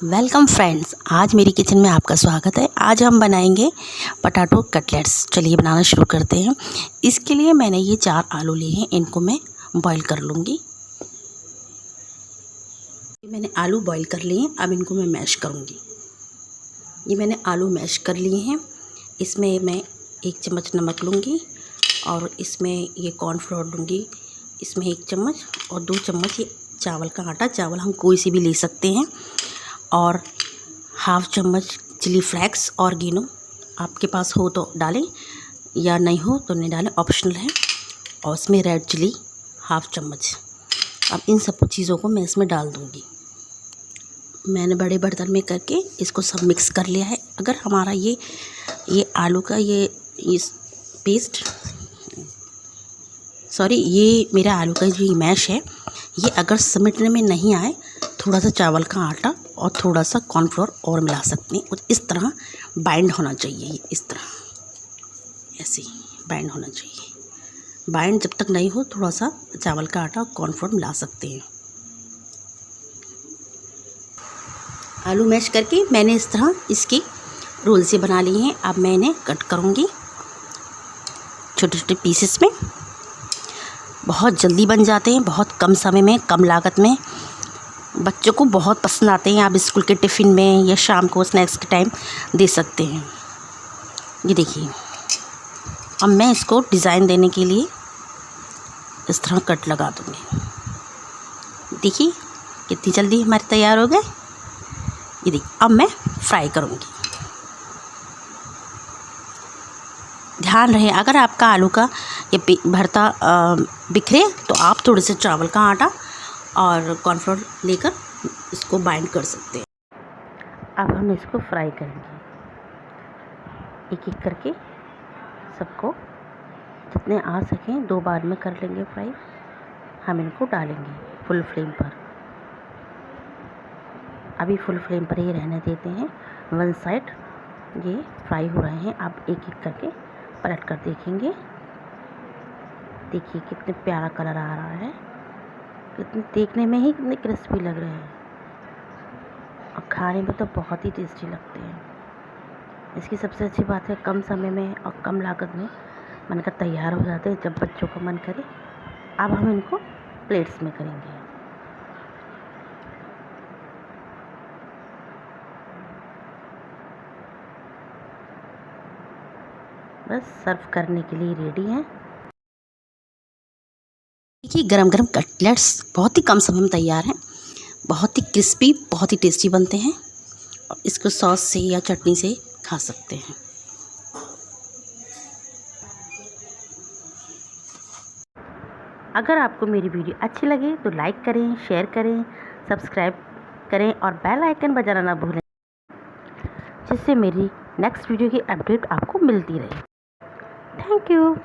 Welcome friends, आज मेरी kitchen में आपका स्वागत है। आज हम बनाएंगे पटाटो कटलेट्स। चलिए बनाना शुरू करते हैं। इसके लिए मैंने ये 4 आलू लिए हैं, इनको मैं बॉईल कर लूँगी। मैंने आलू बॉईल कर लिए हैं, अब इनको मैं मैश करूँगी। ये मैंने आलू मैश कर लिए हैं। इसमें मैं 1 चम्मच नमक लूँगी और इसमें ये कॉर्नफ्लोर लूँगी, इसमें 1 चम्मच और 2 चम्मच ये चावल का आटा। चावल हम कोई सी भी ले सकते हैं। और हाफ़ चम्मच चिली फ्लेक्स और ऑरिगेनो, आपके पास हो तो डालें या नहीं हो तो नहीं डालें, ऑप्शनल है। और इसमें रेड चिली हाफ़ चम्मच। अब इन सब चीज़ों को मैं इसमें डाल दूँगी। मैंने बड़े बर्तन में करके इसको सब मिक्स कर लिया है। अगर हमारा ये आलू का ये पेस्ट ये मेरा आलू का जो मैश है, ये अगर समेटने में नहीं आए, थोड़ा सा चावल का आटा और थोड़ा सा कॉर्नफ्लोर और मिला सकते हैं। और इस तरह बाइंड होना चाहिए, ये इस तरह ऐसे बाइंड होना चाहिए। बाइंड जब तक नहीं हो, थोड़ा सा चावल का आटा और कॉर्नफ्लोर मिला सकते हैं। आलू मैश करके मैंने इस तरह इसकी रोल से बना लिए हैं। अब मैं इन्हें कट करूँगी छोटे छोटे पीसेस में। बहुत जल्दी बन जाते हैं, बहुत कम समय में, कम लागत में। बच्चों को बहुत पसंद आते हैं। आप स्कूल के टिफ़िन में या शाम को स्नैक्स के टाइम दे सकते हैं। ये देखिए, अब मैं इसको डिज़ाइन देने के लिए इस तरह कट लगा दूँगी। देखिए कितनी जल्दी हमारे तैयार हो गए। ये देखिए, अब मैं फ्राई करूँगी। ध्यान रहे, अगर आपका आलू का ये भरता बिखरे तो आप थोड़े से चावल का आटा और कॉर्नफ्लोर लेकर इसको बाइंड कर सकते हैं। अब हम इसको फ्राई करेंगे, एक एक करके सबको जितने आ सकें 2 बार में कर लेंगे फ्राई। हम इनको डालेंगे फुल फ्लेम पर। अभी फुल फ्लेम पर ही रहने देते हैं। 1 साइड ये फ्राई हो रहे हैं। अब एक एक करके पलट कर देखेंगे। देखिए कितने प्यारा कलर आ रहा है, कितने देखने में ही कितने क्रिस्पी लग रहे हैं और खाने में तो बहुत ही टेस्टी लगते हैं। इसकी सबसे अच्छी बात है, कम समय में और कम लागत में बनकर तैयार हो जाते हैं जब बच्चों को मन करे। अब हम इनको प्लेट्स में करेंगे। बस सर्व करने के लिए रेडी हैं। देखिए गरम गरम कटलेट्स बहुत ही कम समय में तैयार हैं। बहुत ही क्रिस्पी, बहुत ही टेस्टी बनते हैं और इसको सॉस से या चटनी से खा सकते हैं। अगर आपको मेरी वीडियो अच्छी लगे तो लाइक करें, शेयर करें, सब्सक्राइब करें और बेल आइकन बजाना ना भूलें, जिससे मेरी नेक्स्ट वीडियो की अपडेट आपको मिलती रहे। Thank you.